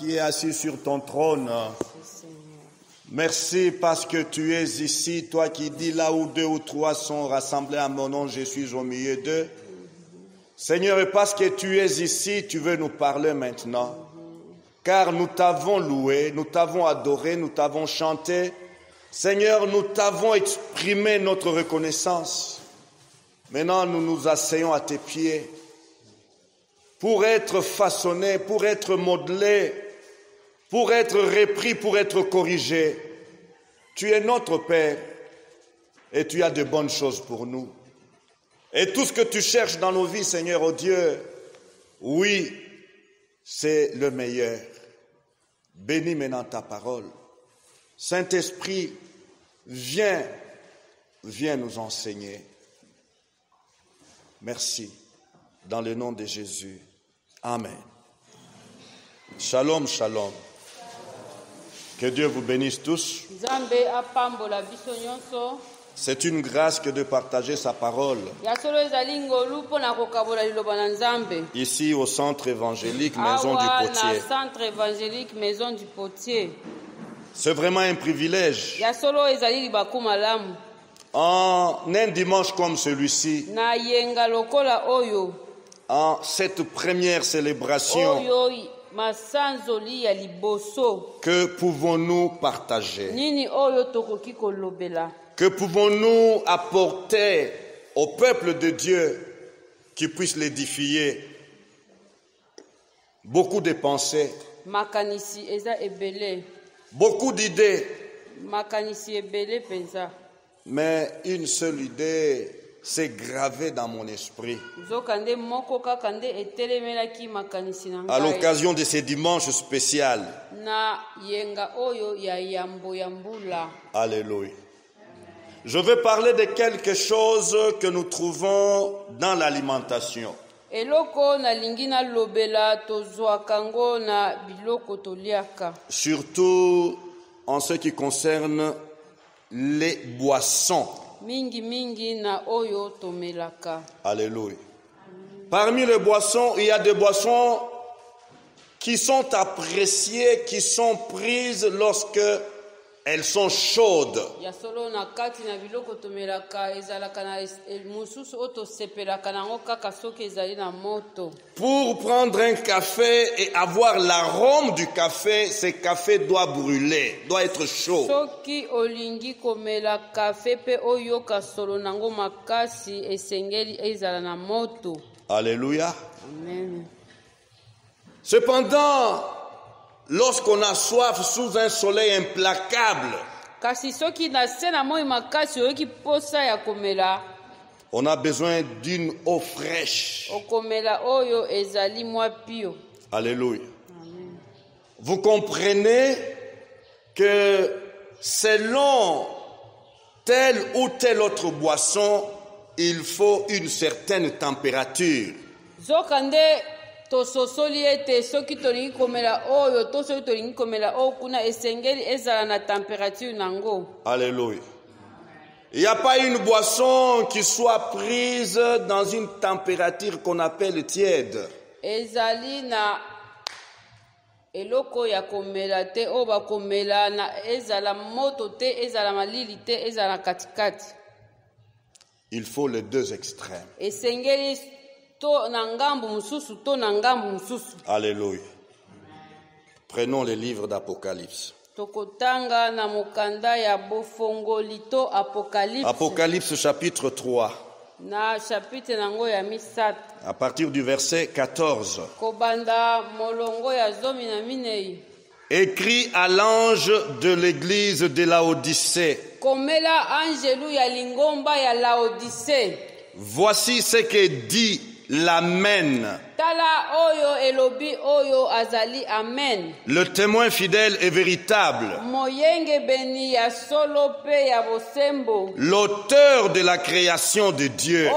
qui es assis sur ton trône. Merci parce que tu es ici, toi qui dis là où 2 ou 3 sont rassemblés à mon nom, je suis au milieu d'eux. Seigneur, et parce que tu es ici, tu veux nous parler maintenant. Car nous t'avons loué, nous t'avons adoré, nous t'avons chanté. Seigneur, nous t'avons exprimé notre reconnaissance. Maintenant, nous nous asseyons à tes pieds pour être façonnés, pour être modelés, pour être repris, pour être corrigés. Tu es notre Père et tu as de bonnes choses pour nous. Et tout ce que tu cherches dans nos vies, Seigneur, oh Dieu, oui, c'est le meilleur. Bénis maintenant ta parole. Saint-Esprit, viens nous enseigner. Merci. Dans le nom de Jésus. Amen. Shalom, shalom. Que Dieu vous bénisse tous. C'est une grâce que de partager sa parole. Ici au centre évangélique Maison du Potier. C'est vraiment un privilège. En un dimanche comme celui-ci, en cette première célébration, que pouvons-nous partager? Que pouvons-nous apporter au peuple de Dieu qui puisse l'édifier? Beaucoup de pensées, beaucoup d'idées, mais une seule idée s'est gravée dans mon esprit. À l'occasion de ces dimanches spéciaux. Alléluia. Je vais parler de quelque chose que nous trouvons dans l'alimentation. Surtout en ce qui concerne les boissons. Alléluia. Parmi les boissons, il y a des boissons qui sont appréciées, qui sont prises lorsque elles sont chaudes. Pour prendre un café et avoir l'arôme du café, ce café doit brûler, doit être chaud. Alléluia. Amen. Cependant, lorsqu'on a soif sous un soleil implacable, on a besoin d'une eau fraîche. Alléluia. Amen. Vous comprenez que selon telle ou telle autre boisson, il faut une certaine température. Alléluia. Il n'y a pas une boisson qui soit prise dans une température qu'on appelle tiède. Il faut les deux extrêmes. Alléluia. Prenons les livres d'Apocalypse. Apocalypse chapitre 3. À partir du verset 14. Écrit à l'ange de l'église de Laodicée. Voici ce que dit l'Amen. Le témoin fidèle et véritable. L'auteur de la création de Dieu.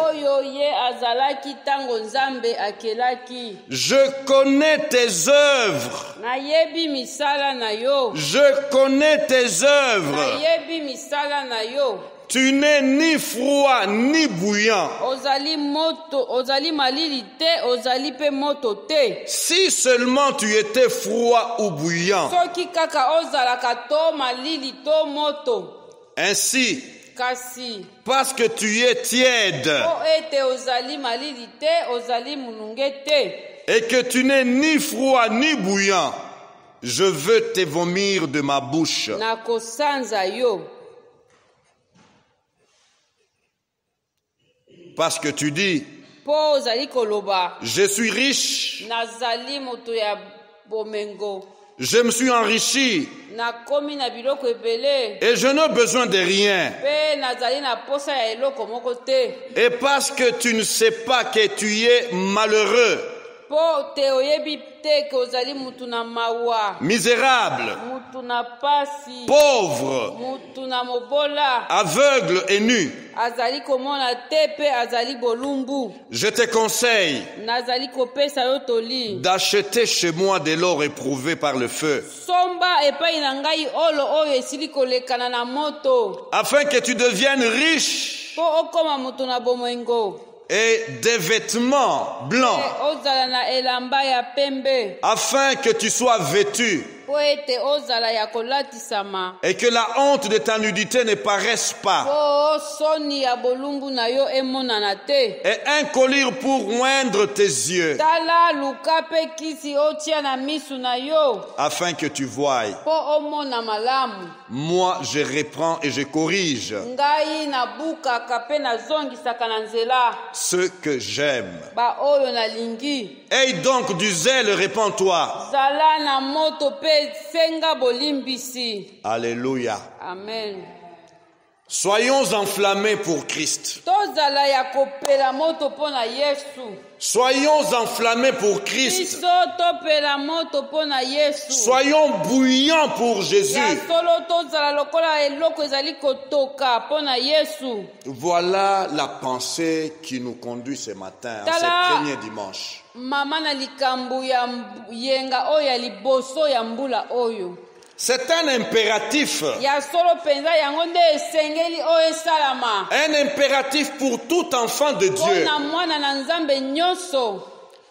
Je connais tes œuvres. Je connais tes œuvres. Tu n'es ni froid ni bouillant. Ozali moto, ozali malili te, ozali pe moto te. Si seulement tu étais froid ou bouillant. Soki kaka ozalaka to malili to moto. Ainsi, Kasi parce que tu es tiède po ete ozali malili te, ozali mulunge te. et que tu n'es ni froid ni bouillant, je veux te vomir de ma bouche. Na kosanza yo. Parce que tu dis, Po ozali koloba. je suis riche, Nazali moto ya bomengo. je me suis enrichi Nakomi na biloko ebele. et je n'ai besoin de rien. Pe nazali na posa ya eloko moko te. Et parce que tu ne sais pas que tu es malheureux, Po te oyebi te ke ozali mutu na mawa. misérable, Mutu na pasi. pauvre, Mutu na mobola. aveugle et nu, Azali komona te pe azali bolumbu. je te conseille Nazali kopesa yo toli. d'acheter chez moi de l'or éprouvé par le feu, Somba epai na ngai olo oyo esili kolekana na moto. afin que tu deviennes riche Po okoma mutu na bomengo. et des vêtements blancs, Ozala na elamba ya pembe. afin que tu sois vêtu Po ete ozala ya kolatisama. et que la honte de ta nudité ne paraisse pas, Po soni ya bolumbu na yo emonana te. et un collier pour oindre tes yeux, Tala luka pe kisi otia na misu na yo. afin que tu voies. Po omona malamu. Moi, je reprends et je corrige Ngai nabukaka pe nazongisaka na nzela. ce que j'aime. Ba oyo nalingi. Aie donc du zèle, répands-toi. Zala na moto pe senga bolimbisi. Alléluia. Amen. Soyons enflammés pour Christ. Tozala ya kopela moto pona Yesu. Soyons enflammés pour Christ. Biso topela moto pona Yesu. Soyons bouillants pour Jésus. Ya solo tozala lokola eloko ezali kotoka pona Yesu. Voilà la pensée qui nous conduit ce matin, en ce premier dimanche. Mama na likambu ya yenga oyo ya liboso ya mbula oyo. C'est un impératif. Ya solo penza yango nde esengeli oyo esalama. Un impératif pour tout enfant de Dieu. Pona mwana na Nzambe nyonso.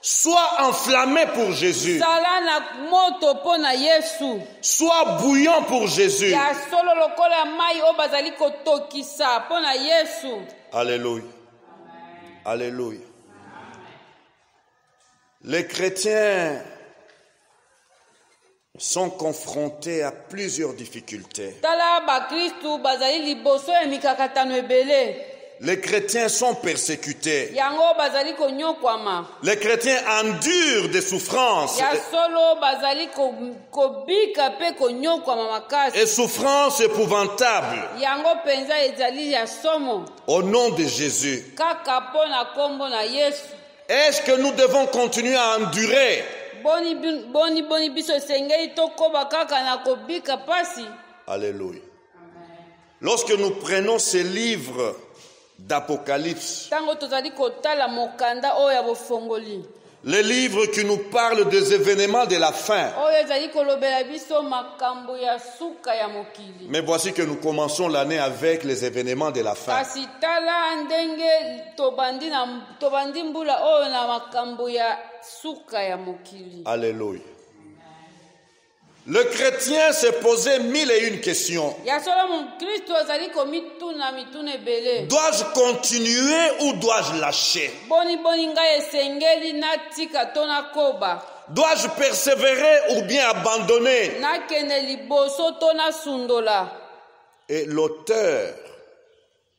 Sois enflammé pour Jésus. Sala na moto pona Yesu. Sois bouillant pour Jésus. Ya solo lokola ya mai oyo bazali kotokisa pona Yesu. Alléluia. Alléluia. Les chrétiens sont confrontés à plusieurs difficultés. Tala ba Kristu bazali liboso ya mikakatano ebele. Les chrétiens sont persécutés. Yango bazali konyokwama. Les chrétiens endurent des souffrances Ya solo bazali kobika pe konyokwama makasi. et souffrances épouvantables Yango penza ezali ya somo. au nom de Jésus. Kaka pona kombo na Yesu. Est-ce que nous devons continuer à endurer? Boni biso esengeli tokoba kaka na kobika pasi. Alléluia. Lorsque nous prenons ces livres d'Apocalypse, Tango tozali kotala mokanda oyo ya bofongoli. les livres qui nous parlent des événements de la fin. Oyo ezali kolobela biso makambo ya suka ya mokili. Mais voici que nous commençons l'année avec les événements de la fin. Kasi tala ndenge tobandi mbula oyo na makambo ya suka ya mokili. Alléluia. Le chrétien s'est posé 1001 questions. Ya solo mukristo azali komituna mituna ebele. Dois-je continuer ou dois-je lâcher? Boni ngai esengeli natika to nakoba. Dois-je persévérer ou bien abandonner? Nakende liboso to nasundola. Et l'auteur,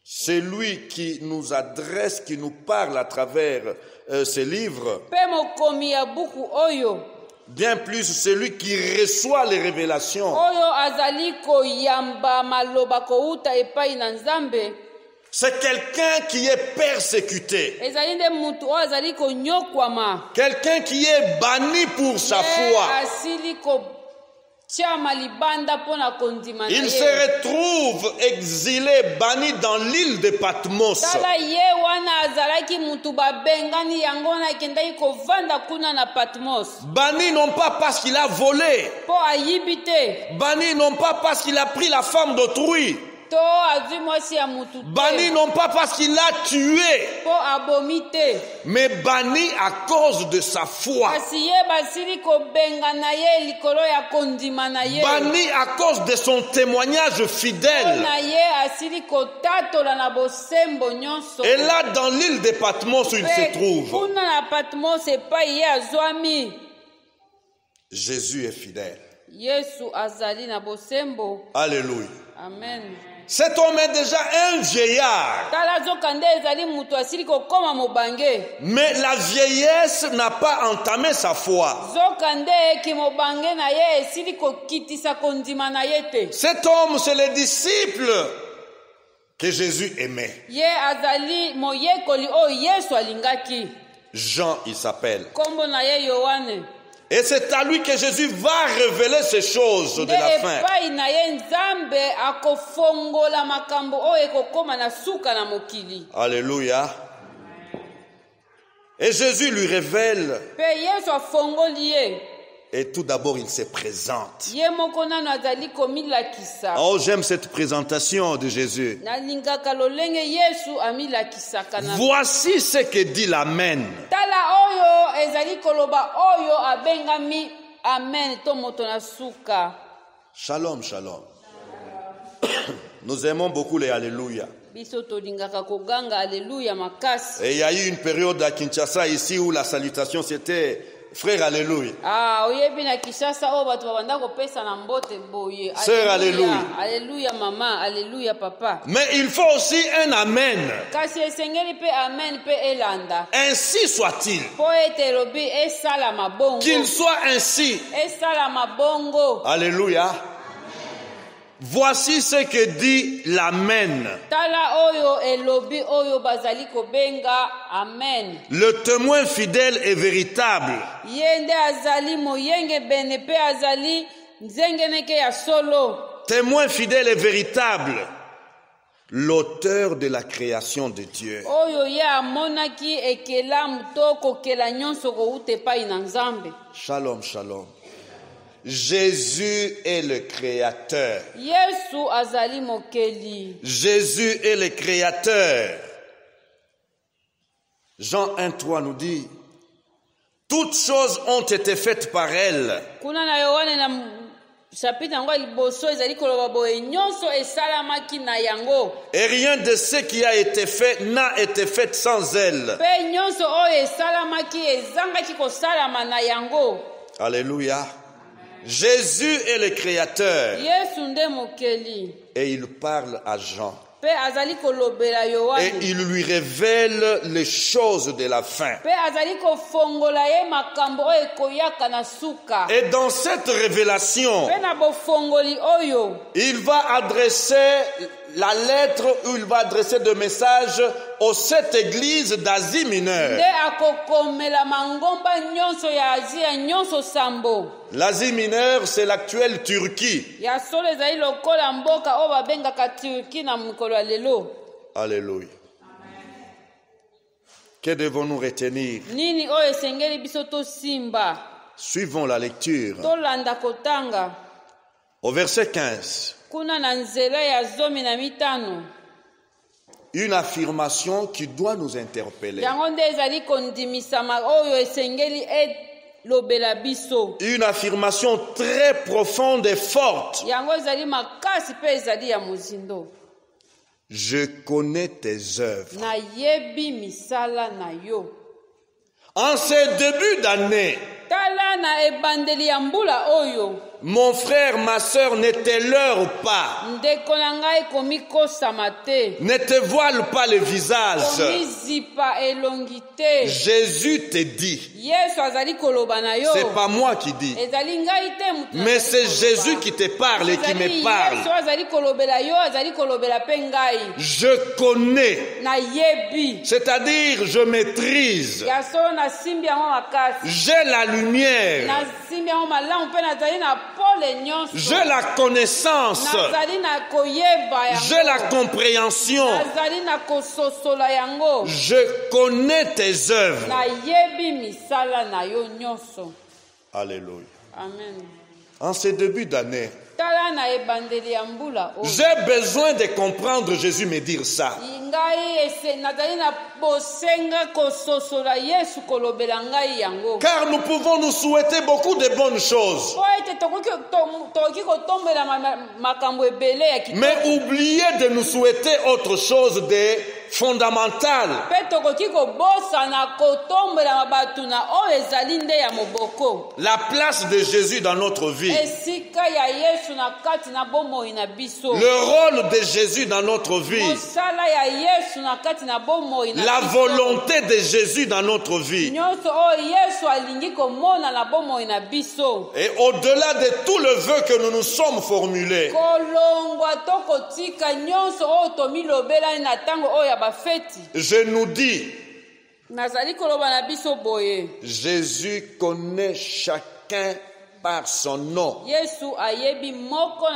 c'est lui qui nous adresse, qui nous parle à travers ces livres. Pe mokomi ya buku oyo. Bien plus, celui qui reçoit les révélations. Oyo azali koyamba maloba kouta epai na Nzambe. C'est quelqu'un qui est persécuté. Ezali nde mutu oyo azali konyokwama. Quelqu'un qui est banni pour sa foi. Asili kotiama libanda pona kondima na Il ye. se retrouve exilé, banni dans l'île de Patmos. Tala ye wana azalaki mutu babengani yango na kendaki kovanda kuna na Patmos. Banni non pas parce qu'il a volé. Po ayibi te. Banni non pas parce qu'il a pris la femme d'autrui. to azwi mwasi ya mutu te. Banni non pas parce qu'il a tué, Po abomi te. mais banni à cause de sa foi. Kasi ye basili kobenga na ye likolo ya kondima na ye. Banni à cause de son témoignage fidèle. Na ye asili kotatola na bosembo nyonso. Et là, dans l'île de Patmos où il se trouve, kuna na Patmos epai ye azwami. Jésus est fidèle. Yesu azali na bosembo. Alléluia. Amen. Cet homme est déjà un vieillard. Tala zokande ezali mutu asili kokoma mobange. Mais la vieillesse n'a pas entamé sa foi. Zokande ki mobange na ye esili kokitisa kondima na ye te. Cet homme, c'est le disciple que Jésus aimait. Ye azali moyekoli o Yesu alingaki. Jean, il s'appelle. Kombo na ye Yohane. Et c'est à lui que Jésus va révéler ces choses de la fin. Epai na ye Nzambe akofongola makambo o ekokoma na suka na mokili. Alléluia. Et Jésus lui révèle. Pe Yesu afongoli ye. Et tout d'abord, il se présente. Ye moko nano azali komilakisa. Oh, j'aime cette présentation de Jésus. Nalingaka lolenge Yesu amilakisaka na. Voici ce que dit l'Amen. Tala oyo ezali koloba oyo abengami amen to moto na suka. Shalom, shalom. Nous aimons beaucoup les Alléluia. Biso tolingaka koganga alléluia makasi. Et il y a eu une période à Kinshasa ici où la salutation c'était Frère Alléluia. Ah, oyebi na Kinshasa o batu babanda kopesa na mbote boye. Sœur Alléluia. Alléluia maman, alléluia papa. Mais il faut aussi un Amen. Kasi esengeli pe amen pe elanda. Ainsi soit-il. Po ete lobi esala mabongo. Qu'il soit ainsi. Esala mabongo. Alléluia. Voici ce que dit l'Amen. Tala oyo elobi oyo bazali kobenga amen. Le témoin fidèle et véritable. Yende azali moyenge bene pe azali nzengeneke ya solo. Témoin fidèle et véritable. L'auteur de la création de Dieu. Oyo ya amonaki ekela mutoko kela nyonso ko utepai na Nzambe. Shalom, shalom. Jésus est le créateur. Yesu azali mokeli. Jésus est le créateur. Jean 1:3 nous dit, toutes choses ont été faites par elle. Kuna na Yohane na chapitre yango liboso ezali koloba boye nyonso esalamaki na yango. Et rien de ce qui a été fait n'a été fait sans elle. Pe nyonso oyo esalamaki ezangaki kosalama na yango. Alléluia. Jésus est le créateur. Yesu nde mokeli. Et il parle à Jean. Pe azali kolobela Yohane. Et il lui révèle les choses de la fin. Pe azali kofongola ye makambo oyo ekoyaka na suka. Et dans cette révélation, Pe na bofongoli oyo, il va adresser la lettre où il va adresser des messages aux 7 églises d'Asie mineure. nde akokomela mangomba nyonso ya Azia nyonso sambo. L'Asie mineure, c'est l'actuelle Turquie. Ya solo ezali lokola mboka oyo babengaka Turki na mokolo ya lelo. Alléluia. Que devons-nous retenir? Nini oyo esengeli biso tosimba? Suivons la lecture. Tolanda kotanga. Au verset 15, Kuna na nzela ya 15. une affirmation qui doit nous interpeller. Yango nde ezali kondimisama oyo esengeli lobela biso. Une affirmation très profonde et forte. Yango ezali makasi pe ezali ya mozindo. Je connais tes œuvres. Na yebi misala na yo. En ces débuts d'année, Tala na ebandeli ya mbula oyo. mon frère, ma sœur, ne te leurre pas. Ndeko na ngai komikosama te. Ne te voile pas le visage. Komizipa elongi te. Jésus te dit. Yesu azali koloba na yo. C'est pas moi qui dis. Ezali ngai te mutu. Mais c'est Jésus qui te parle et qui me parle. Yesu azali kolobela yo, azali kolobela pe ngai. Je connais. Na yebi. C'est-à-dire, je maîtrise. Ya solo na simbi yango makasi. J'ai la lumière. Na simbi yango malamu pe nazali na pole nyonso. J'ai la connaissance. Nazali na koyeba yango. J'ai la compréhension. Nazali na kososola yango. Je connais tes œuvres. Na yebi misala na yo nyonso. Alléluia. Amen. En ce début d'année, Tala na ebandeli ya mbula oyo. J'ai besoin de comprendre Jésus me dire ça. Ngai nazali na bosenga kososola Yesu kolobela ngai yango. Car nous pouvons nous souhaiter beaucoup de bonnes choses. Po ete tokoki kotombela makambo ebele ya kitoko. Mais oubliez de nous souhaiter autre chose de fondamental. Pe tokoki kobosana kotombela batuna oyo ezali nde ya moboko. La place de Jésus dans notre vie. Esika ya Yesu na kati na bomoi na biso. Le rôle de Jésus dans notre vie. Mosala ya Yesu na kati na bomoi na biso. La volonté de Jésus dans notre vie. Nyonso oyo Yesu alingi komona na bomoi na biso. Et au-delà de tout le vœu que nous nous sommes formulés, Kolongwa tokotika nyonso oyo tomilobela na tango oyo ya bafeti. je nous dis, Nazali koloba na biso boye. Jésus connaît chacun par son nom. Yesu ayebi moko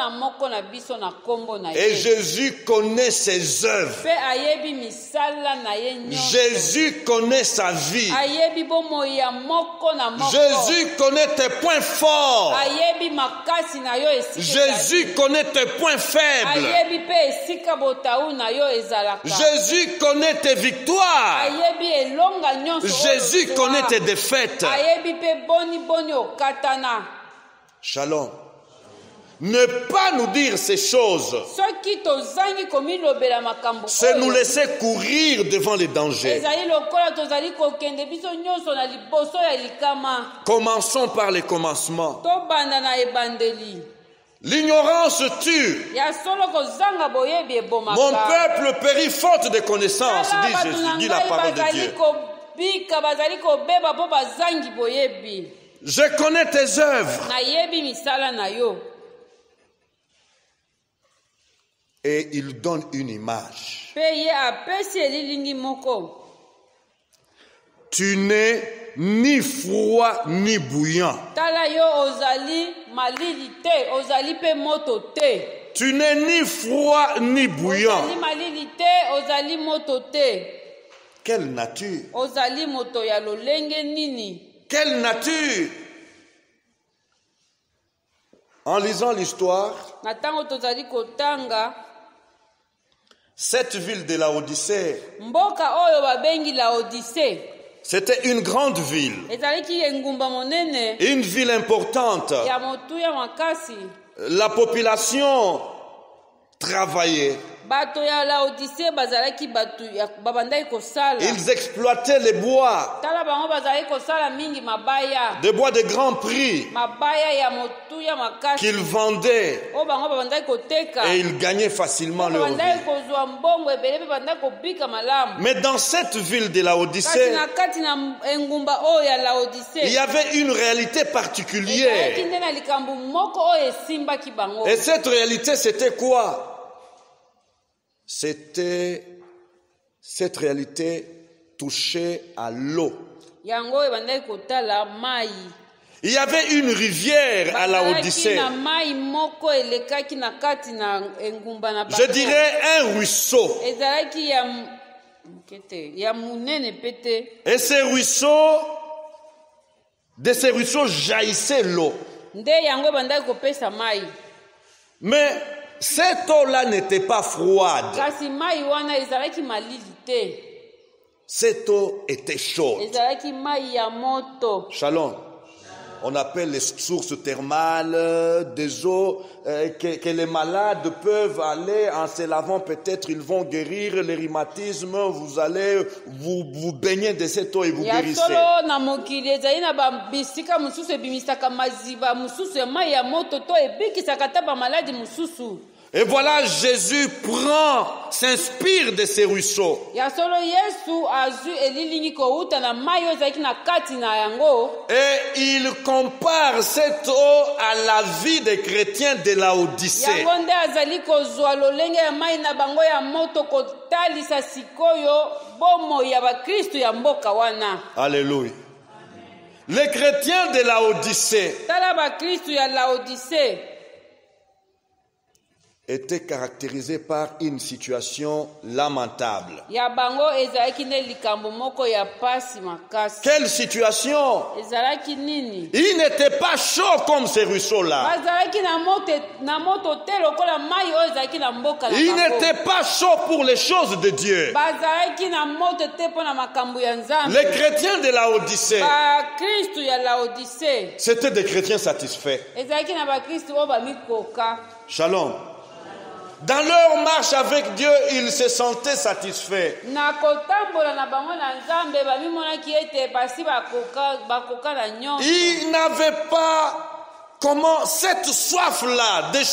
na biso na kombo na Et ye. Jésus connaît ses œuvres. Pe ayebi misala na ye nyonso. Jésus connaît sa vie. Ayebi bomoi ya moko na moko. Jésus connaît tes points forts. Ayebi makasi na yo esika. Jésus connaît tes points faibles. Ayebi pe esika botau na yo ezalaka. Jésus connaît tes victoires. Ayebi elonga nyonso. Jésus connaît tes défaites. Ayebi pe boni okatana. Shalom. Ne pas nous dire ces choses, Soki tozangi komilobela makambo. c'est nous laisser courir devant les dangers. Ezali lokola tozali kokende biso nyonso na liboso ya likama. Commençons par les commencements. Tobanda na ebandeli. L'ignorance tue. Ya solo kozanga boyebi ebomaka. Mon peuple périt faute de connaissances, dit Jésus, dit la parole de Dieu. Kobika bazali kobeba po bazangi boyebi. Je connais tes œuvres. Na yebi misala na yo. Et il donne une image. Pe ye apesi elilingi moko. Tu n'es ni froid ni bouillant. Tala yo ozali malili te, ozali pe moto te. Tu n'es ni froid ni bouillant. Ozali malili te, ozali moto te. Quelle nature? Ozali moto ya lolenge nini? Quelle nature? En lisant l'histoire, Na tango tozali kotanga cette ville de Laodicée, mboka oyo babengi Laodicée. c'était une grande ville, Ezalaki engumba monene une ville importante. ya motuya makasi. La population travaillait. Bato ya Laodicée bazalaki bato ya babandaki kosala. Ils exploitaient les bois, Tala bango bazalaki kosala mingi mabaya. des bois de grand prix Mabaya ya motuya makasi. qu'ils vendaient O bango babandaki koteka. et ils gagnaient facilement leur vie. Babandaki kozwa mbongo ebele pe babandaki kobika malamu. Mais dans cette ville de Kati Laodicée, na kati na engumba oyo ya il Laodicée. y avait une réalité Ezalaki particulière. nde na likambo moko oyo esimbaki bango. Et cette réalité, c'était quoi? Cette réalité touchait à l'eau. Yango ebandaki kotala mai. Il y avait une rivière à Laodicée. Na mai moko elekaki na kati na engumba na bango. Je dirais un ruisseau. Ezalaki ya munene pete. Et de ces ruisseaux jaillissait l'eau. Nde yango ebandaki kopesa mai. Mais cette eau-là n'était pas froide. Kasi mai wana ezalaki malili te. Cette eau était chaude. Ezalaki mai ya moto. Shalom. On appelle les sources thermales des eaux que les malades peuvent aller en se lavant. Peut-être ils vont guérir les rhumatismes. Vous allez vous baigner de cette eau et vous guérissez. Ya solo na mokili ezali na bisika mususu ebimisaka maziba mususu ya mai ya moto to ebikisaka ta ba maladi mususu. Et voilà, Jésus s'inspire de ces ruisseaux. Ya solo Yesu azu elilingi kouta na mai oyo ezalaki na kati na yango. Et il compare cette eau à la vie des chrétiens de Laodicée. Yango nde azali kozwa lolenge ya mai na bango ya moto kotalisa sikoyo bomoi ya bakristo ya mboka wana. Alléluia. Les chrétiens de Laodicée, Tala bakristo ya Laodicée. était caractérisée par une situation lamentable. ya bango ezalaki nde likambo moko ya pasi makasi. Quelle situation? Ezalaki nini? Il n'était pas chaud comme ces ruisseaux-là. Bazalaki na moto te lokola mai oyo ezalaki na mboka na Il bango. n'était pas chaud pour les choses de Dieu. Bazalaki na moto te mpo na makambo ya Nzambe. Les chrétiens de Laodicée, Bakristu ya Laodicée c'étaient des chrétiens satisfaits. ezalaki na bakristu oyo bamikoka. Shalom. Dans leur marche avec Dieu, ils se sentaient satisfaits. Na kotambola na bango na Nzambe bamimonaki ete basi bakoka na nyonso. Ils n'avaient pas cette soif-là de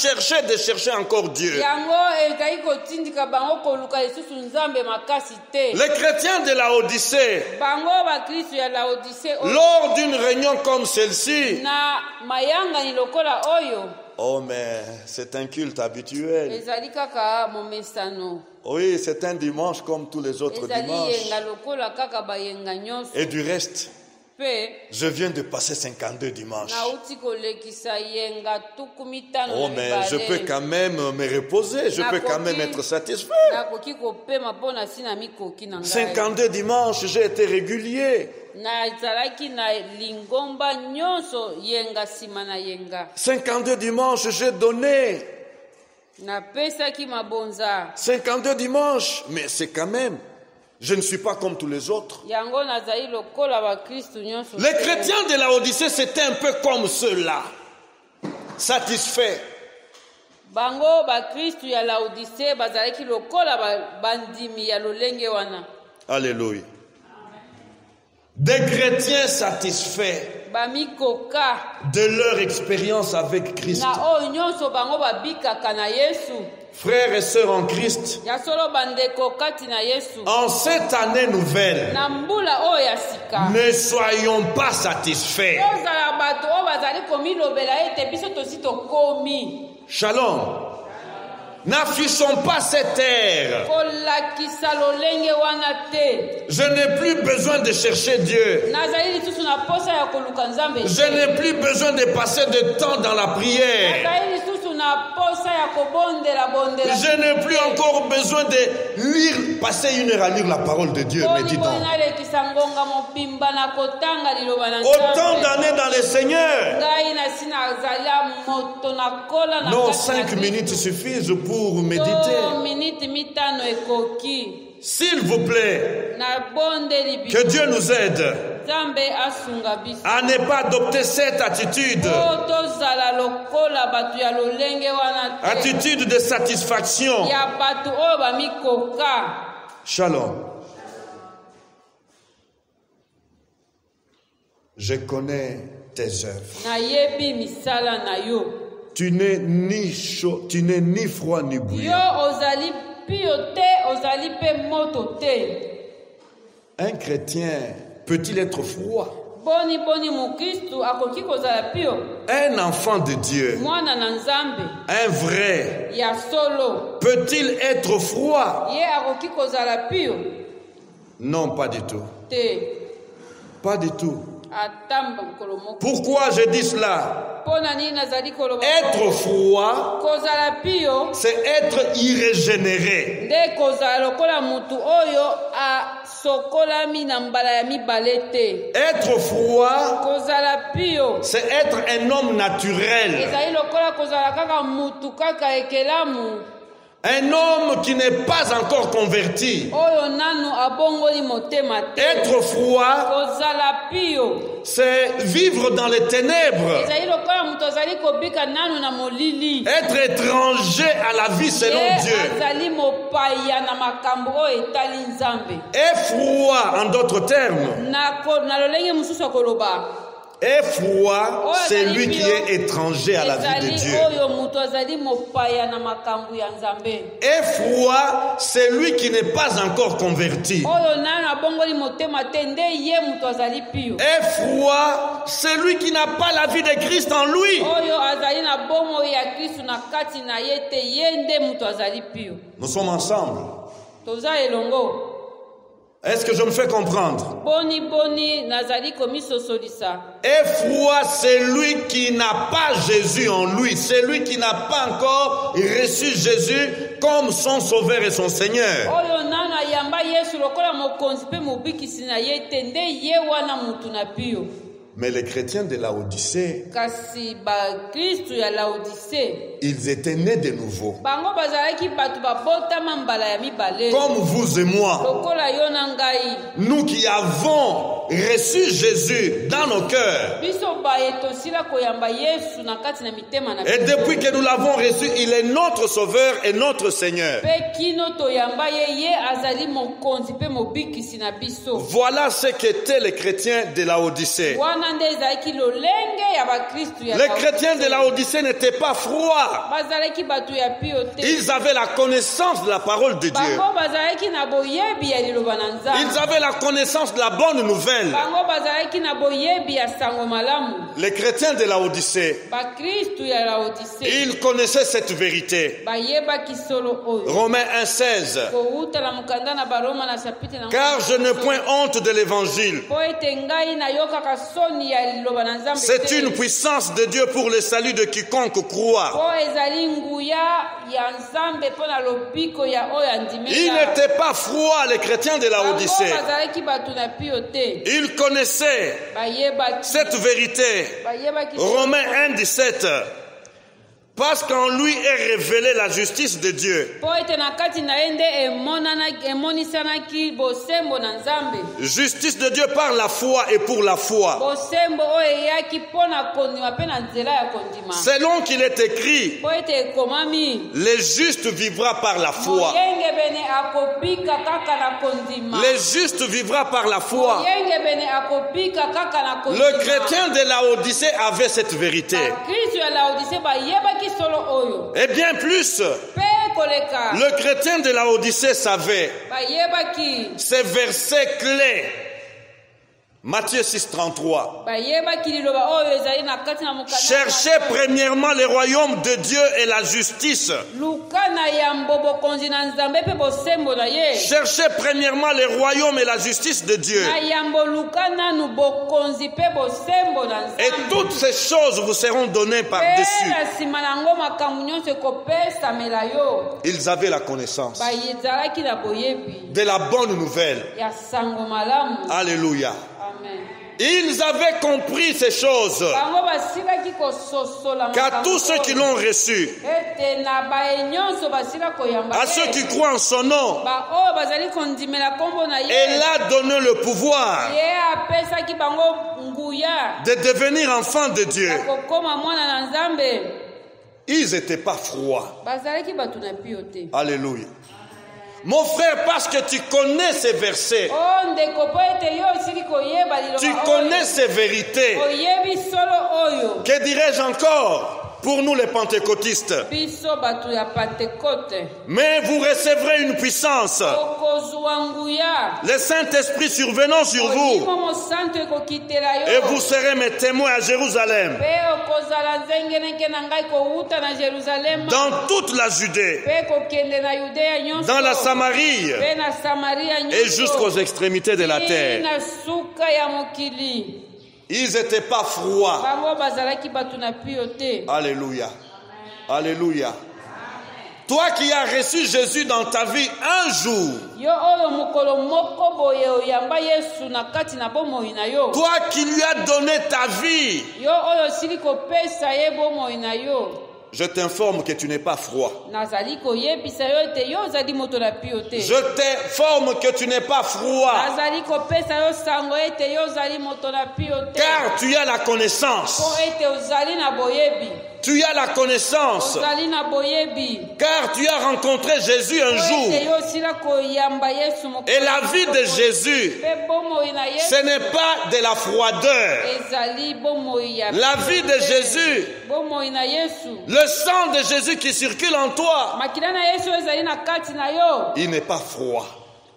chercher encore Dieu. Yango ezali kotindika bango koluka lisusu Nzambe makasi te. Les chrétiens de Laodicée, Bango bakristu ya Laodicée lors d'une réunion comme celle-ci, na mayanga ni lokola oyo oh mais c'est un culte habituel. ezali kaka momesano. Oui, c'est un dimanche comme tous les autres Ezali dimanches. yenga lokola kaka bayenga nyonso. Et du reste, Pe je viens de passer 52 dimanches. nauti kolekisa yenga tuku mitano Oh na mais mibale. je peux quand même me reposer, je peux quand même être satisfait. Nakoki kopema mpo na si na mikoki na ngai. 52 dimanches, j'ai été régulier. Nazalaki na lingomba nyonso yenga nsima na yenga. 52 dimanches, j'ai donné. Napesaki mabonza. 52 dimanches, mais c'est quand même. Je ne suis pas comme tous les autres. Yango nazali lokola bakristu nyonso. Les chrétiens de la Odyssée, c'était un peu comme ceux-là. Satisfaits. Bango bakristu ya Laodicée bazalaki lokola bandimi ya lolenge wana. Alléluia. Des chrétiens satisfaits Bamikoka de leur expérience avec Christ. na oyo nyonso bango babikaka na Yesu. Frères et sœurs en Christ, Ya solo bandeko kati na Yesu. en cette année nouvelle, Na mbula oyo ya sika. ne soyons pas satisfaits. Ozala bato oyo bazali komilobela ete biso tosi tokomi. Shalom. N'affichons pas cette ère. Kolakisa lolenge wana te. Je n'ai plus besoin de chercher Dieu. Nazali lisusu na posa ya koluka Nzambe. Je n'ai plus besoin de passer de temps dans la prière. Nazali lisusu na posa ya kobondela bondela. Je n'ai plus encore besoin de lire, passer une heure à lire la parole de Dieu. Mais dis donc. Nalekisa ngonga mobimba na kotanga liloba na Autant d'années dans le Seigneur. Ngai na sina azali moto na kola na. Non, 5 minutes suffisent pour méditer. Minute mitano ekoki. S'il vous plaît, Na bondeli bi. que Dieu nous aide Nzambe asunga biso. à ne pas adopter cette attitude. Tozala lokola batu ya lolenge wana te. Attitude de satisfaction. Ya batu oyo bamikoka. Shalom. Je connais tes œuvres. Nayebi misala na yo. Tu n'es ni chaud, tu n'es ni froid ni Yo bouillant. ozali pio te, ozali pe moto te. Un chrétien peut-il être froid? Boni mukristu akoki kozala pio. Un enfant de Dieu, Mwana na Nzambe un vrai, ya solo. peut-il être froid? Ye akoki kozala pio Non, pas du tout. te. Pas du tout. Atamba mokolo moko. Pourquoi je dis cela? Pona nini nazali koloba? Être froid, Kozala pio c'est être irrégénéré. nde kozala lokola mutu oyo asokolami na mbala ya mibale te. Être froid, Kozala pio c'est être un homme naturel. ezali lokola kozala kaka mutu kaka ekelamu Un homme qui n'est pas encore converti. oyo nanu abongoli motema te. Être froid, Kozala pio c'est vivre dans les ténèbres. ezali lokola mutu azali kobika nanu na molili. Être étranger à la vie selon Ye Dieu. azali mopaya na makambo oyo etali Nzambe. Et froid, en d'autres termes. Na lolenge mosusu ya koloba Et froid, c'est lui qui est étranger à la vie de ezali Dieu. oyo mutu azali mopaya na makambo ya Nzambe. Et froid, c'est lui qui n'est pas encore converti. Oyo nanu abongoli motema te nde ye mutu azali pio. Et froid, c'est lui qui n'a pas la vie de Christ en lui. Oyo azali na bomoi ya Kristu na kati na ye te ye nde mutu azali pio. Nous sommes ensemble. Toza elongo. Est-ce que je me fais comprendre? Boni boni nazali komisosolisa. Effroi, c'est lui qui n'a pas Jésus en lui. C'est lui qui n'a pas encore reçu Jésus comme son sauveur et son Seigneur. Oyo nana yamba Yesu lokola mokonzi pe mobikisi na ye tende ye wana mutu na pio. Mais les chrétiens de Laodicée, Kasi ba Kristo ya Laodicée, ils étaient nés de nouveau. bango bazalaki batu babotama mbala ya mibale. Comme vous et moi, Lokola yo na ngai. nous qui avons reçu Jésus dans nos cœurs. Biso ba etosila koyamba Yesu na kati na mitema na Et depuis que nous l'avons reçu, il est notre sauveur et notre Seigneur. pe kino toyamba ye azali mokonzi pe mobikisi na biso. Voilà ce qu'étaient les chrétiens de Laodicée. Wana nde ezalaki lolenge ya bakristu ya Les chrétiens de Laodicée n'étaient pas froids. bazalaki batu ya pio te. Ils avaient la connaissance de la parole de Dieu. Bango bazalaki na boyebi ya liloba na Ils Nzambe. avaient la connaissance de la bonne nouvelle. Bango bazalaki na boyebi ya sango malamu. Les chrétiens de Laodicée, Bakristu ya Laodicée ils connaissaient cette vérité. bayebaki solo oyo. Romains 1,16. Kouta la mukanda na Baroma na chapitre na Car je n'ai point honte de l'évangile. po ete ngai nayokaka soni ya liloba na Nzambe C'est te. une puissance de Dieu pour le salut de quiconque croit. Po ezali nguya ya Nzambe po na lobiko ya oyo andimeka. Ils n'étaient pas froids, les chrétiens de Bango Laodicée. bazalaki batu na pio te. Ils connaissaient Bayebaki. cette vérité. Bayebaki. Romains 1,17. Parce qu'en lui est révélée la justice de Dieu. Po ete na kati na ye nde emonisanaki bosembo na Nzambe. Justice de Dieu par la foi et pour la foi. Bosembo oyo eyaki mpo na kondima mpe na nzela ya kondima. Selon qu'il est écrit, Po ete ekomami. les justes vivra par la foi. Moyenge bene akopika kaka na kondima. Les justes vivra par la foi. Moyenge bene akopika kaka na kondima. Le chrétien de Laodicée avait cette vérité. Bakristu ya Laodicée bayebaki solo oyo. Et bien plus, Pe koleka. le chrétien de Laodicée savait Bayebaki. ces versets clés. Matthieu 6,33. Bayebaki liloba oyo ezali na kati na mokanda. Cherchez premièrement le royaume de Dieu et la justice. Luka na yambo bokonzi na Nzambe pe bosembo na ye. Cherchez premièrement le royaume et la justice de Dieu. Na yambo luka nanu bokonzi pe bosembo na Et Nzambe. toutes ces choses vous seront données Pe par-dessus. na nsima nango makambo nyonso ekopesamela yo. Ils avaient la connaissance Bayezalaki na boyebi de la bonne nouvelle. ya sango malamu. Alléluia. Amen. Ils avaient compris ces choses. Bango basilaki kososola Qu'à makambo tous ceux qui oyo. l'ont reçu, Ete na baye nyonso basila koyamba à ye. ceux qui croient en son nom, Ba oyo bazali kondimela kombo na ye. elle a donné le pouvoir Ye apesaki bango nguya de devenir enfants de Dieu. ya kokoma mwana na Nzambe. Ils n'étaient pas froids. Bazalaki batu na pio te. Alléluia. Mon frère, parce que tu connais ces versets, Oh ndeko po ete yo osili koyeba liloba tu oyo. connais ces vérités, Oyebi solo oyo. que dirais-je encore pour nous les pentecôtistes? Biso batu ya Pentecote. Mais vous recevrez une puissance, Okozwa nguya. le Saint-Esprit survenant sur vous, Olimo mosantu ekokitela yo. et vous serez mes témoins à Jérusalem, Pe okozala nzengeneke na ngai kowuta na Jerusalema. dans toute la Judée, Pe kokende na Yudea nyonso. dans la Samarie Pe na Samaria nyonso. et jusqu'aux extrémités de la terre. Na suka ya mokili. Ils n'étaient pas froids. Bango bazalaki batu na pio te. Alléluia. Alléluia. Toi qui as reçu Jésus dans ta vie un jour, Yo oyo mokolo moko boye oyamba Yesu na kati na bomoi na yo. toi qui lui as donné ta vie, Yo oyo sili kopesa ye bomoi na yo. je t'informe que tu n'es pas froid. Nazali koyebisa yo ete yo ozali moto na pio te. Je t'informe que tu n'es pas froid, Nazali kopesa yo sango ete yo ozali moto na pio te. car tu as la connaissance. Po ete ozali na boyebi. Tu as la connaissance, Ozali na boyebi. car tu as rencontré Jésus un Po ete jour. yo sila koyamba Yesu mokolo. Et la vie de Jésus, Pe bomoi na Yesu. ce n'est pas de la froideur. Ezali bomoi ya. La vie de Jésus, Bomoi na Yesu. le sang de Jésus qui circule en toi, Makila na Yesu ezali na kati na yo. il n'est pas froid.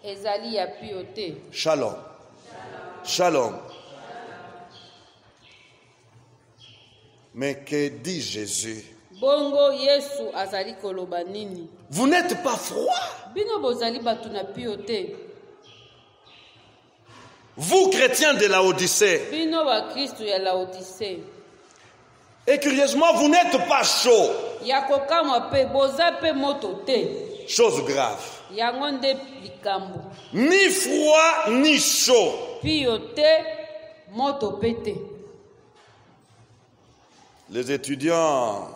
Ezali ya pio te. Shalom. Shalom. Mais que dit Jésus? Bongo Yesu azali koloba nini? Vous n'êtes pas froid. Bino bozali batu na pio te. Vous, chrétiens de Laodicée, bino bakristu ya Laodicée, et curieusement, vous n'êtes pas chaud. ya kokamwa pe boza pe moto te, Chose grave. yango nde likambo. Ni froid, ni chaud. Pio te moto pe te. Les étudiants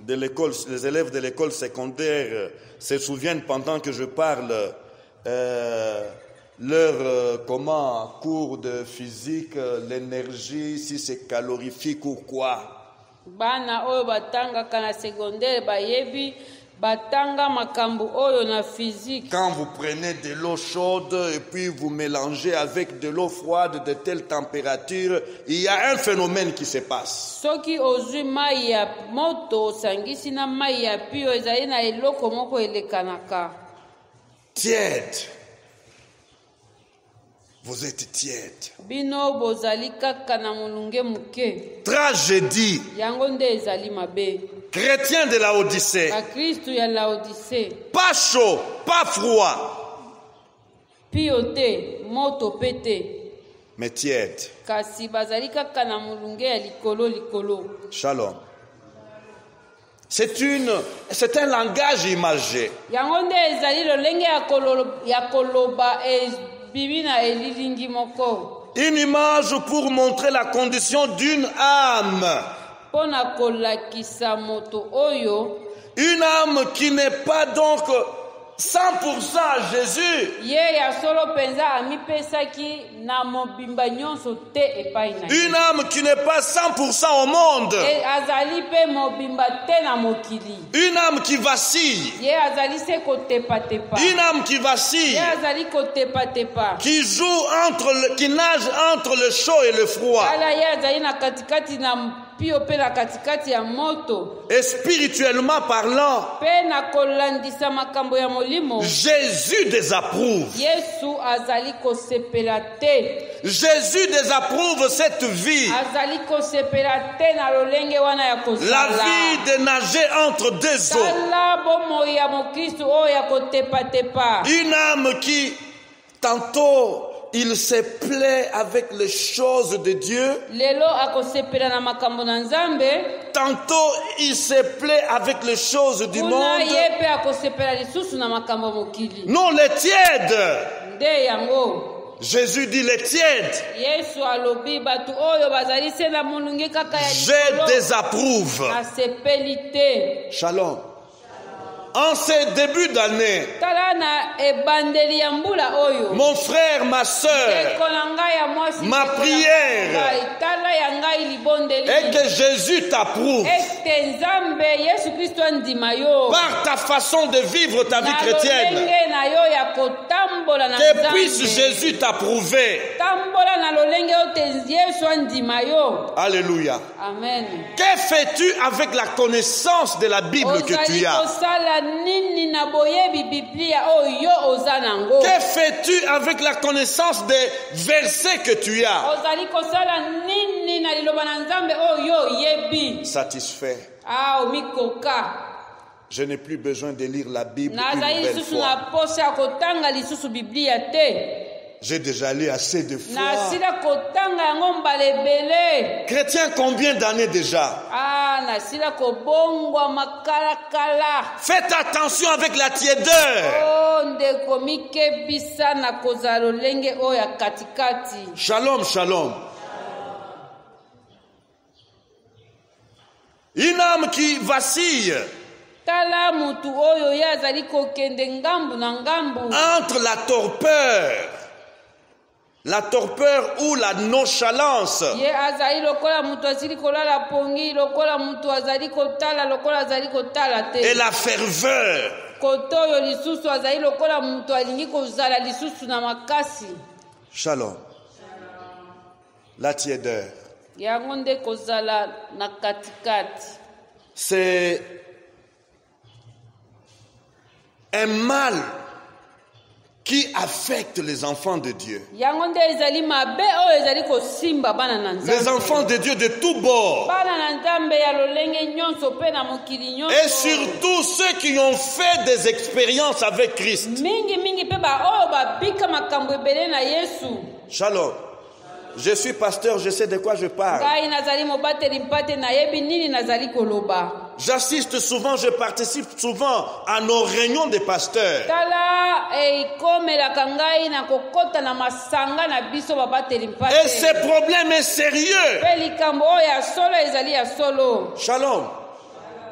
de l'école, les élèves de l'école secondaire se souviennent pendant que je parle leur cours de physique, l'énergie, si c'est calorifique ou quoi. Bana oyo batangaka na secondaire bayebi batanga makambo oyo na physique. Quand vous prenez de l'eau chaude et puis vous mélangez avec de l'eau froide de telle température, il y a un phénomène qui se passe. Soki ozwi mai ya moto osangisi na mai ya pio ezali na eloko moko elekanaka. Tiède. Vous êtes tiède. Bino bozali kaka na molunge muke. Tragédie. Yango nde ezali mabe. Chrétiens de Laodicée. Bakristu ya Laodicée. Pas chaud, pas froid. Pio te, moto pe te. Mais tiède. Kasi bazali kaka na molunge ya likolo. Shalom. C'est un langage imagé. Yango nde ezali lolenge ya koloba bibi na elilingi moko. Une image pour montrer la condition d'une âme. Pona kolakisa moto oyo. Une âme qui n'est pas donc 100% à Jésus. Ye ya solo penza amipesaki na mobimba nyonso te epai na. Une âme qui n'est pas 100% au monde. E azali pe mobimba te na mokili. Une âme qui vacille. Ye azali se kotepa. Une âme qui vacille. Ye azali kotepa. Qui qui nage entre le chaud et le froid. Ala ye azali na katikati na pio pe na katikati ya moto. Et spirituellement parlant, Pe na kolandisa makambo ya molimo. Jésus désapprouve. Yesu azali kosepela te. Jésus désapprouve cette vie. Azali kosepela te na lolenge wana ya kozala. La vie de nager entre deux eaux. Tala bomo ya mokristu oyo ya kotepa. Une âme qui, tantôt, il se plaît avec les choses de Dieu. Lelo akosepela na makambo na Nzambe. Tantôt, il se plaît avec les choses du monde. Yepe akosepela lisusu na makambo mokili. Non, les tièdes. Nde yango. Jésus dit les tièdes. Yesu alobi batu oyo bazali se na molunge kaka ya Je désapprouve. asepeli te. Shalom. En ces débuts d'année, mon frère, ma soeur, ma prière est que Jésus t'approuve par ta façon de vivre ta vie chrétienne. Que puisse Jésus t'approuver. Alléluia. Amen. Que fais-tu avec la connaissance de la Bible que tu as? Que fais-tu avec la connaissance des versets que tu as? Satisfait. Je n'ai plus besoin de lire la Bible une nouvelle fois. J'ai déjà lu assez de fois. Chrétien, combien d'années déjà? Faites attention avec la tiédeur. Shalom, shalom. Une âme qui vacille entre la torpeur ou la nonchalance et la ferveur. Shalom. La tiédeur. C'est un mal qui affecte les enfants de Dieu. Les enfants de Dieu de tous bords. Et surtout ceux qui ont fait des expériences avec Christ. Shalom. Je suis pasteur, je sais de quoi je parle. Ngai nazali mobateli mpate nayebi nini nazali koloba. J'assiste souvent, je participe souvent à nos réunions de pasteurs. Tala ikomelaka ngai na kokota na masanga na biso babateli mpate. Et ce problème est sérieux. Pe likambo oyo ya solo ezali ya solo. Shalom.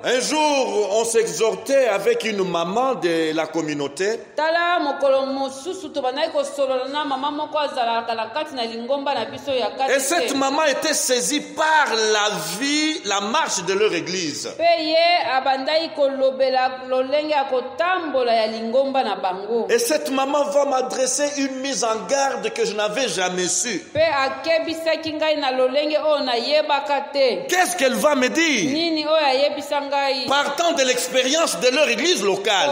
Un jour, on s'exhortait avec une maman de la communauté. Tala mokolo mosusu to banai ko solo na mama moko azalaka na kati na lingomba na biso ya kati. Et cette maman était saisie par la vie, la marche de leur église. Pe ye abandai kolobela lolenge ya kotambola ya lingomba na bango. Et cette maman va m'adresser une mise en garde que je n'avais jamais su. Pe akebisaki ngai na lolenge oyo nayebaka te. Qu'est-ce qu'elle va me dire? Nini oyo ayebisa ngai? Partant de l'expérience de leur église locale.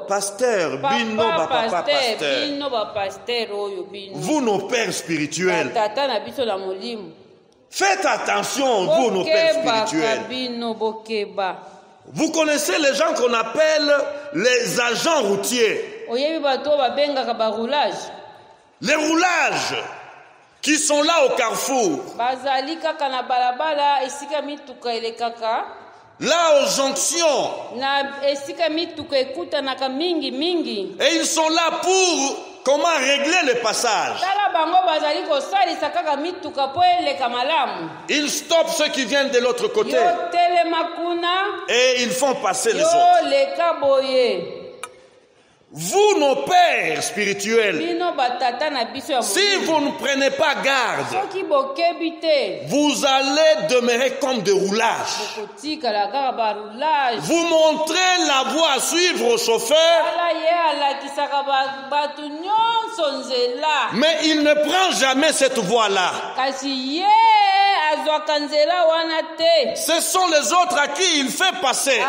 Pasteur, bino ba papa pasteur. Vous nos pères spirituels. Faites attention, vous nos pères spirituels. Vous connaissez les gens qu'on appelle les agents routiers. Les roulages qui sont là au carrefour, là aux jonctions, et ils sont là pour comment régler le passage. Ils stoppent ceux qui viennent de l'autre côté et ils font passer les autres. Vous, nos pères spirituels, si vous ne prenez pas garde, vous allez demeurer comme des roulages. Vous montrez la voie à suivre au chauffeur, mais il ne prend jamais cette voie-là. Ce sont les autres à qui il fait passer.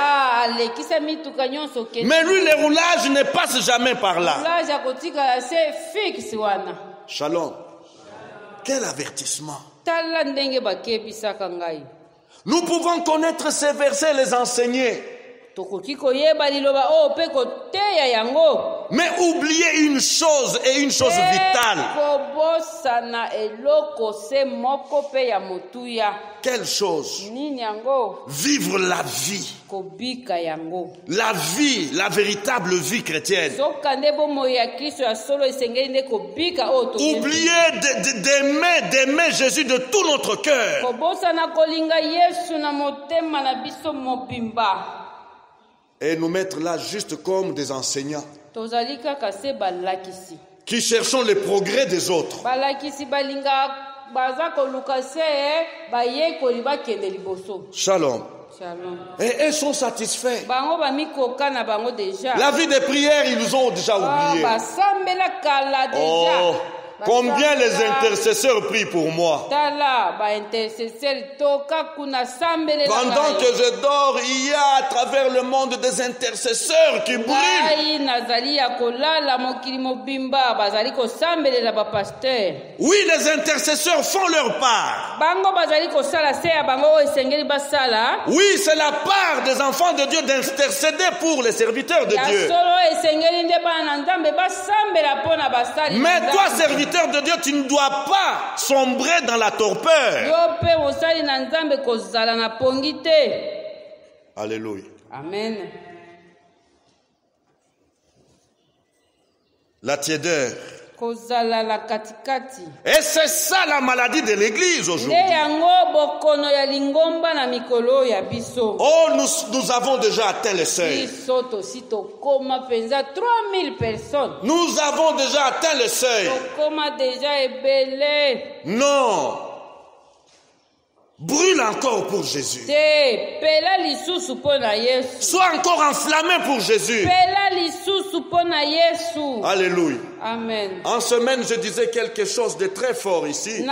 Mais lui, les roulages ne passent jamais par là. Shalom. Quel avertissement. Nous pouvons connaître ces versets et les enseigner. Mais oubliez une chose et une chose vitale. Quelle chose? Vivre la vie. La vie, la véritable vie chrétienne. Oubliez d'aimer Jésus de tout notre cœur. Et nous mettre là juste comme des enseignants qui cherchons le progrès des autres. Shalom. Et ils sont satisfaits. La vie des prières, ils nous ont déjà oublié. Oh, combien les intercesseurs prient pour moi. Pendant que je dors, il y a à travers le monde des intercesseurs qui brûlent. Oui, les intercesseurs font leur part. Oui, c'est la part des enfants de Dieu d'intercéder pour les serviteurs de Dieu. Mais toi, serviteur de Dieu, tu ne dois pas sombrer dans la torpeur. Alléluia. Amen. La tiédeur. Et c'est ça la maladie de l'église aujourd'hui. Oh, nous avons déjà atteint le seuil. Nous avons déjà atteint le seuil. Non. Brûle encore pour Jésus. Sois encore enflammé pour Jésus. Alléluia. Amen. En semaine, je disais quelque chose de très fort ici.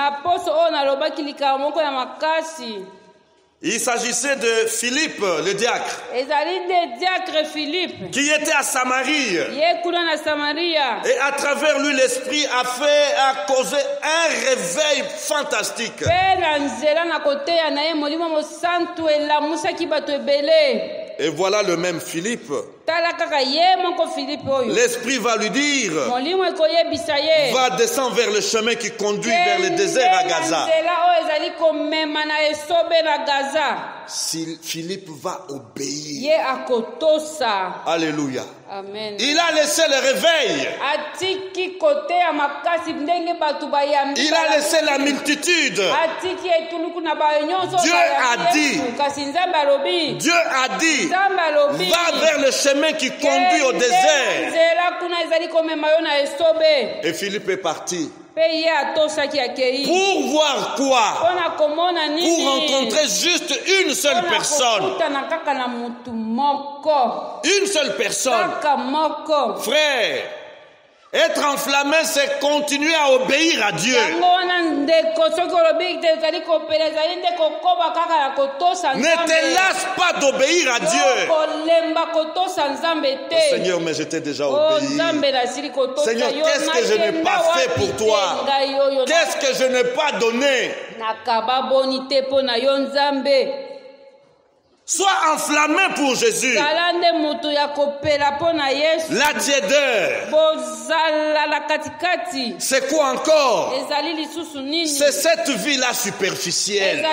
Il s'agissait de Philippe, le diacre, qui était à Samarie. Et à travers lui, l'Esprit a causé un réveil fantastique. Et voilà le même Philippe tala kaka ye moko Philippe oyo. L'esprit va lui dire, Molimo ekoyebisa ye. va descendre vers le chemin qui conduit vers le désert à Gaza. Nzela oyo ezali komema na esobe na Gaza. Si Philippe va obéir. Ye akotosa. Alléluia. Amen. Il a laissé le réveil. Atiki kote ya makasi ndenge batu bayambi. Il a laissé la multitude. Atiki etuluku na bayo nyonso. Dieu a dit. Kasi Nzambe alobi. Dieu a dit. Nzambe alobi. Va vers le chemin qui conduit au désert. Nzela kuna ezali komema yo na esobe. Et Philippe est parti. Pour voir quoi? Pour rencontrer juste une seule personne. Une seule personne. Frère, être enflammé, c'est continuer à obéir à Dieu. Ne te lasse pas d'obéir à Dieu. Oh Seigneur, mais j'étais déjà obéi. Seigneur, qu'est-ce que je n'ai pas fait pour toi? Qu'est-ce que je n'ai pas donné? Sois enflammé pour Jésus. La tiédeur. C'est quoi encore? C'est cette vie-là superficielle.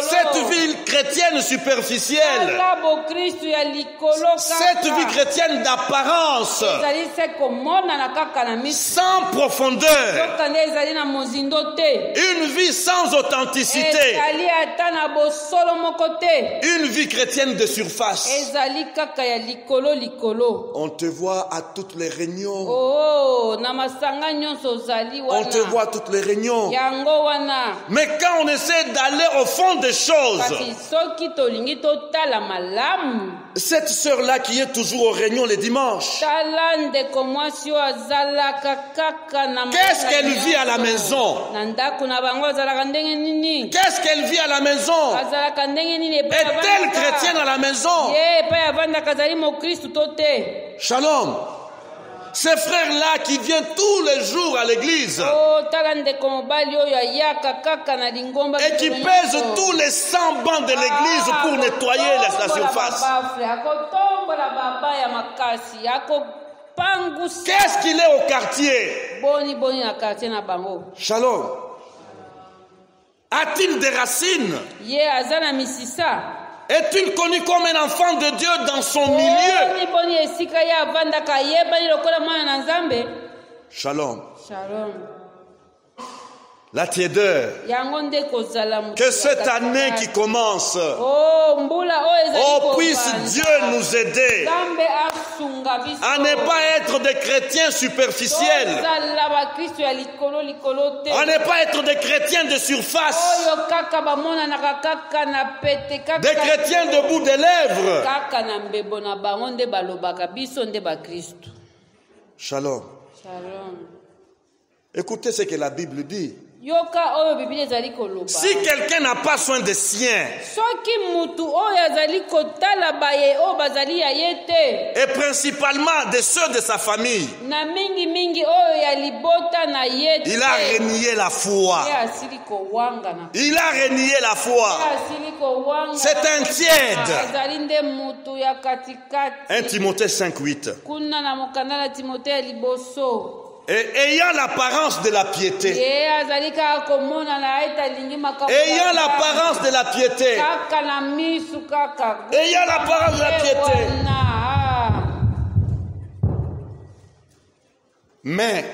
Cette vie chrétienne superficielle. Cette vie chrétienne d'apparence. Sans profondeur. Une vie sans authenticité. Une vie chrétienne de surface. On te voit à toutes les réunions. On te voit à toutes les réunions. Mais quand on essaie d'aller au fond des choses, cette sœur-là qui est toujours aux réunions les dimanches, qu'est-ce qu'elle vit à la maison? Qu'est-ce qu'elle vit à la maison? Est-elle chrétienne à la maison? Shalom. Ces frères-là qui viennent tous les jours à l'église et qui pèsent tous les 100 bancs de l'église pour nettoyer la surface. Qu'est-ce qu'il est au quartier? Shalom. A-t-il des racines? Est-il connu comme un enfant de Dieu dans son milieu? Shalom. La tiédeur. Que cette année qui commence, puisse Dieu nous aider à ne pas être des chrétiens superficiels, à ne pas être des chrétiens de surface, des chrétiens de bout des lèvres. Shalom. Écoutez ce que la Bible dit. Si quelqu'un n'a pas soin des siens, et principalement de ceux de sa famille, il a renié la foi. Il a renié la foi. C'est un tiède. 1 Timothée 5:8. Et ayant l'apparence de la piété. Ayant l'apparence de la piété. Ayant l'apparence de la piété. Mais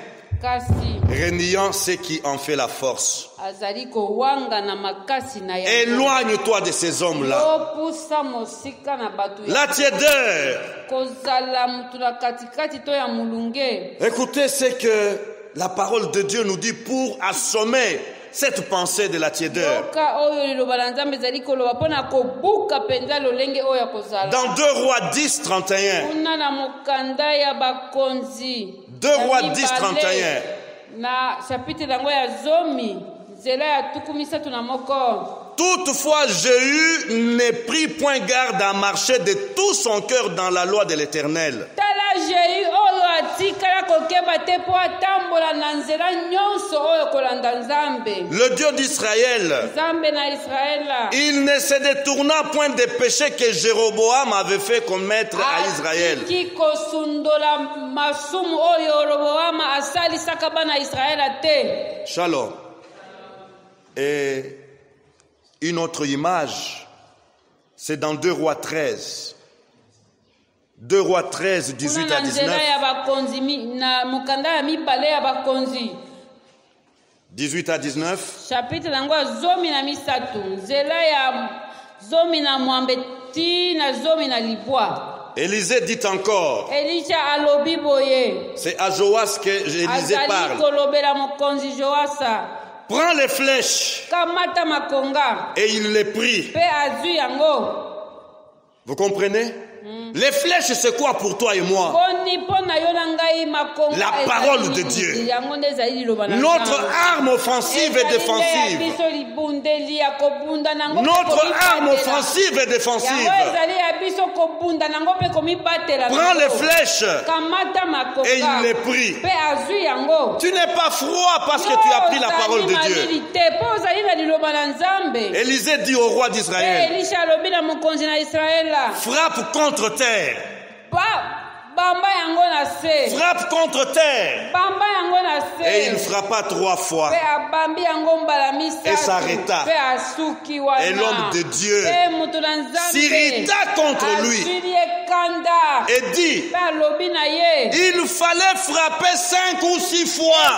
reniant ce qui en fait la force. Éloigne-toi de ces hommes-là. La tiédeur. Écoutez ce que la parole de Dieu nous dit pour assommer cette pensée de la tiédeur. Dans 2 Rois 10, 31. 2 Rois 10, 31. Toutefois, Jéhu ne prit point garde à marcher de tout son cœur dans la loi de l'Éternel. Le Dieu d'Israël, il ne se détourna point des péchés que Jéroboam avait fait commettre à Israël. Shalom. Et une autre image, c'est dans 2 Rois 13. 2 Rois 13, 18 à 19. 18 à 19. Chapitre nangwa zomi na misatu. Nzela ya zomi na mwambeti na zomi na libwa. Élisée dit encore. Elisha alobi boye. C'est à Joas que Élisée parle. Kolobela mokonzi Joasa. Prends les flèches. Kamata makonga. Et il les prit. Pe azu yango. Vous comprenez? Les flèches, c'est quoi pour toi et moi? La parole de Dieu. Notre arme offensive et défensive. Notre arme offensive et défensive. Prends les flèches et il les prit. Tu n'es pas froid parce que tu as pris la parole de Dieu. Élisée dit au roi d'Israël, frappe contre terre. Frappe contre terre. Et il frappa 3 fois. Et s'arrêta. Et l'homme de Dieu s'irrita contre lui et dit, il fallait frapper 5 ou 6 fois.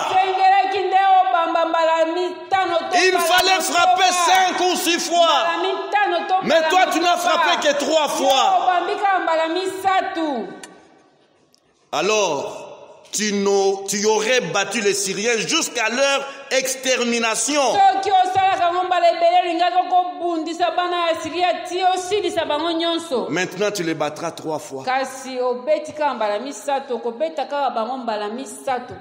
Il fallait frapper 5 ou 6 fois. Mais toi, tu n'as frappé que 3 fois. Alors, tu aurais battu les Syriens jusqu'à leur extermination. Maintenant, tu les battras 3 fois.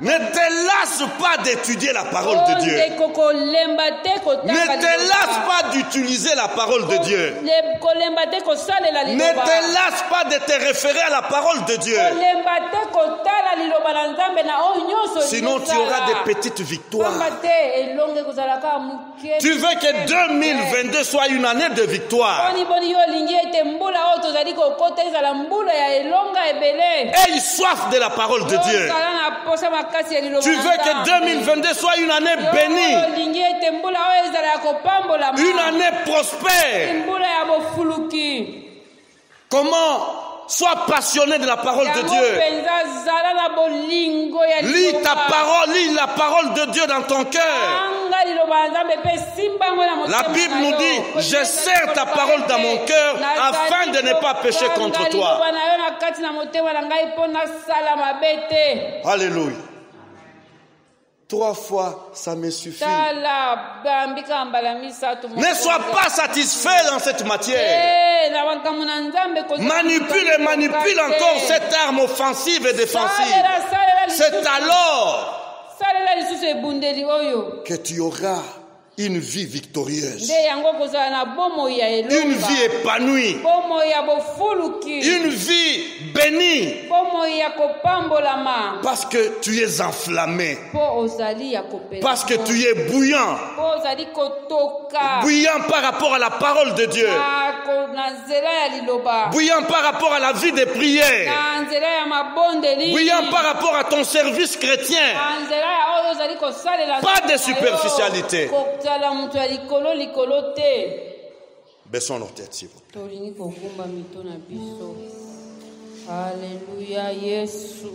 Ne te lasse pas d'étudier la parole de Dieu. Ne te lasse pas d'utiliser la parole de Dieu. Ne te lasse pas de te référer à la parole de Dieu. Sinon, tu auras des petites victoires. Tu veux que 2022 soit une année de victoire. Aie soif de la parole de Dieu. Tu veux que 2022 soit une année bénie. Une année prospère. Comment? Sois passionné de la parole de Dieu. Lis ta parole, lis la parole de Dieu dans ton cœur. La Bible nous dit, je serre ta parole dans mon cœur afin de ne pas pécher contre toi. Alléluia. 3 fois, ça me suffit. Ne sois pas satisfait dans cette matière. Manipule encore cette arme offensive et défensive. C'est alors que tu auras une vie victorieuse, une vie épanouie, une vie bénie, parce que tu es enflammé, parce que tu es bouillant par rapport à la parole de Dieu, bouillant par rapport à la vie des prières, bouillant par rapport à ton service chrétien. Pas de superficialité. Baissons nos têtes, s'il vous plaît. Alléluia, Yesu.